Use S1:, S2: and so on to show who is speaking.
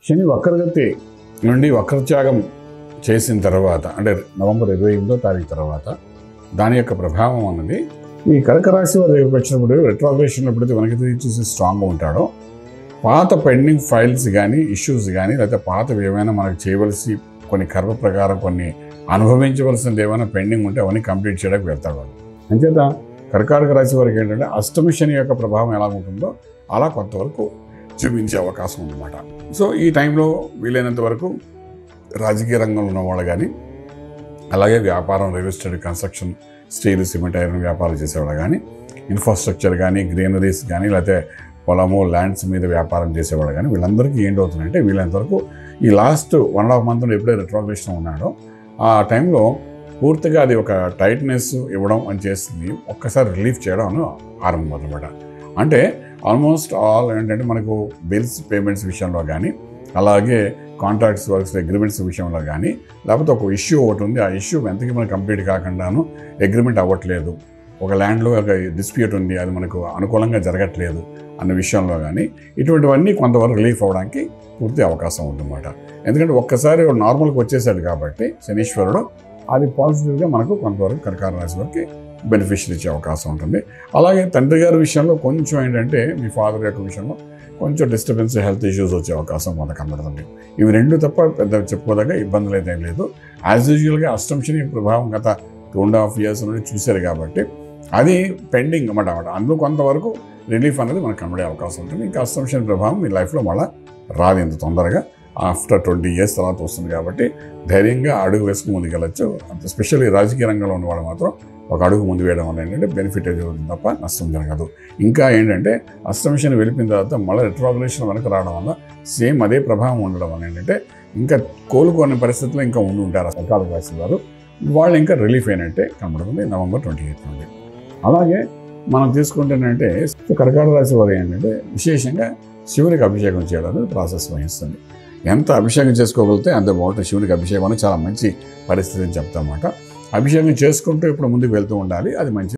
S1: శని వక్రగతి నుండి వక్రత్యాగం చేసిన తర్వాత అంటే నవంబర్ 28వ తారీఖు తర్వాత దాని యొక్క ప్రభావం అన్నది ఈ కర్క రాశి వారికి వచ్చినప్పుడు రెట్రోగ్రేషన్లో ఎప్పుడైతే వెనక్కి తిరిగి చూసి స్ట్రాంగ్గా ఉంటాడో పాత పెండింగ్ ఫైల్స్ కానీ ఇష్యూస్ కానీ లేకపోతే పాతవి ఏమైనా మనకు చేయవలసి కొన్ని కర్మ ప్రకారం కొన్ని అనుభవించవలసినది ఏమైనా పెండింగ్ ఉంటే అవన్నీ కంప్లీట్ చేయడానికి వెళ్తాడు. అంచేత కర్కాటక రాశి వారికి ఏంటంటే అష్టమి శని యొక్క ప్రభావం ఎలా ఉంటుందో అలా కొంతవరకు చూపించే అవకాశం ఉందన్నమాట. సో ఈ టైంలో వీలైనంత వరకు రాజకీయ రంగంలో ఉన్నవాళ్ళు కానీ అలాగే వ్యాపారం real estate construction steel cement iron వ్యాపారం చేసేవాళ్ళు కానీ ఇన్ఫ్రాస్ట్రక్చర్ కానీ గ్రీనరీస్ కానీ లేకపోతే పొలము ల్యాండ్స్ మీద వ్యాపారం చేసేవాళ్ళు కానీ వీళ్ళందరికీ ఏంటవుతుందంటే వీళ్ళంత వరకు ఈ లాస్ట్ 1.5 మంత్లో ఎప్పుడైతే రెట్రోగ్రేషన్ ఉన్నాడో ఆ టైంలో పూర్తిగా అది ఒక టైట్నెస్ ఇవ్వడం అని చేస్తుంది, ఒక్కసారి రిలీఫ్ చేయడం ఆరంభం అన్నమాట. అంటే ఆల్మోస్ట్ ఆల్ ఏంటంటే మనకు బిల్స్ పేమెంట్స్ విషయంలో కానీ అలాగే కాంట్రాక్ట్స్ వర్క్స్ అగ్రిమెంట్స్ విషయంలో కానీ లేకపోతే ఒక ఇష్యూ ఒకటి ఉంది, ఆ ఇష్యూ ఎంతకి మనకు కంప్లీట్ కాకుండాను అగ్రిమెంట్ అవ్వట్లేదు, ఒక ల్యాండ్లో ఒక డిస్ప్యూట్ ఉంది అది మనకు అనుకూలంగా జరగట్లేదు అన్న విషయంలో కానీ ఇటువంటివన్నీ కొంతవరకు రిలీఫ్ అవ్వడానికి పూర్తి అవకాశం ఉందన్నమాట. ఎందుకంటే ఒక్కసారి నార్మల్కి వచ్చేసాడు కాబట్టి శనీశ్వరుడు అది పాజిటివ్గా మనకు కొంతవరకు కర్కాటక రాశి వారికి బెనిఫిషియల్ ఇచ్చే అవకాశం ఉంటుంది. అలాగే తండ్రి గారి విషయంలో కొంచెం ఏంటంటే మీ ఫాదర్ యొక్క విషయంలో కొంచెం డిస్టర్బెన్స్ హెల్త్ ఇష్యూస్ వచ్చే అవకాశం మనకు కనబడుతుంది. ఇవి రెండు తప్ప పెద్ద చెప్పుకోదగ్గ ఇబ్బందులు అయితే ఏం లేదు. యాజ్ యూజువల్గా అష్టమ శని ప్రభావం గత 2.5 years నుండి చూశారు కాబట్టి అది పెండింగ్ అన్నమాట. అందులో కొంతవరకు రిలీఫ్ అనేది మనకు కనబడే అవకాశం ఉంటుంది. ఇంకా అష్టమ శని ప్రభావం మీ లైఫ్లో మళ్ళీ రాదు ఇంత తొందరగా, ఆఫ్టర్ 20 years తర్వాత వస్తుంది కాబట్టి ధైర్యంగా అడుగు వేసుకుని ముందుకెళ్ళచ్చు. అంత స్పెషల్లీ రాజకీయ రంగంలో ఉన్నవాళ్ళు మాత్రం ఒక అడుగు ముందు వేయడం వల్ల ఏంటంటే బెనిఫిట్ జరుగుతుంది తప్ప నష్టం జరగదు. ఇంకా ఏంటంటే అష్టమ శని వెళ్ళిపోయిన తర్వాత మళ్ళీ రెట్రోగ్రేషన్ వెనక రావడం వల్ల సేమ్ అదే ప్రభావం ఉండడం వల్ల ఏంటంటే ఇంకా కోలుకోని పరిస్థితుల్లో ఇంకా ఉండి ఉంటారు కర్కాటక రాశి వారు, వాళ్ళు ఇంకా రిలీఫ్ అయినట్టే కనబడుతుంది నవంబర్ 28 నుండి. అలాగే మనం తీసుకుంటేనంటే కర్కాటక రాశి వారు ఏంటంటే విశేషంగా శివునికి అభిషేకం చేయడానికి ప్రాసెస్ వహిస్తుంది. ఎంత అభిషేకం చేసుకోగలిగితే అంత బాగుంటుంది. శివునికి అభిషేకం అనేది చాలా మంచి పరిస్థితి అని చెప్తామన్నమాట. అభిషేకం చేసుకుంటూ ఇప్పుడు ముందుకు వెళ్తూ ఉండాలి, అది మంచి